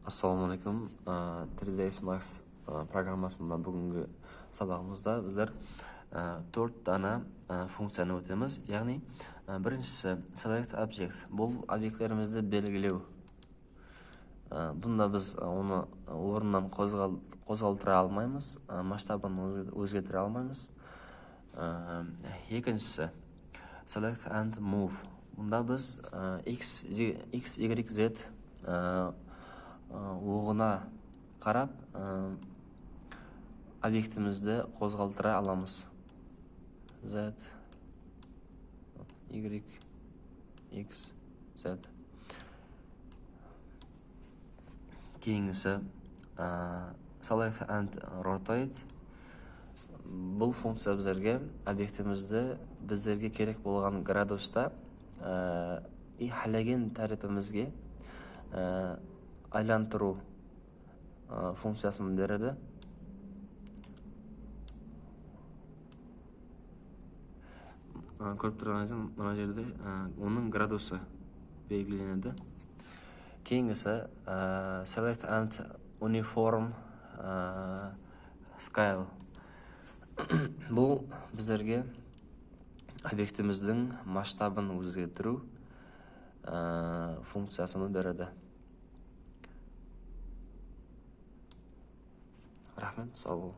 Ассаламу алейкум. 3ds Max программасында бүгінгі сабағымызда біздер 4 дана функцияны өтеміз. Яғни, біріншісі select object. Бұл объектлерімізді белгілеу. Бұнда біз оны орнынан қозғалтыра алмаймыз, масштабын өзгертіре алмаймыз. Екіншісі select and move. Бұнда біз x, y, z оғына қарап объектімізді қозғалтыра аламыз. Z, Y, X, Z. Кейінгісі select and rotate. Бұл функция біздерге біздерге керек болған градуста халеген тәріпімізге айлантыру функциясын береді. Көріп тұрғаныңызда мына жерде оның градусы белгіленеді. Кейінгісі select and uniform scale. Бұл біздерге объектіміздің масштабын өзгертіру функциясını береді. Рахмет, сау бол.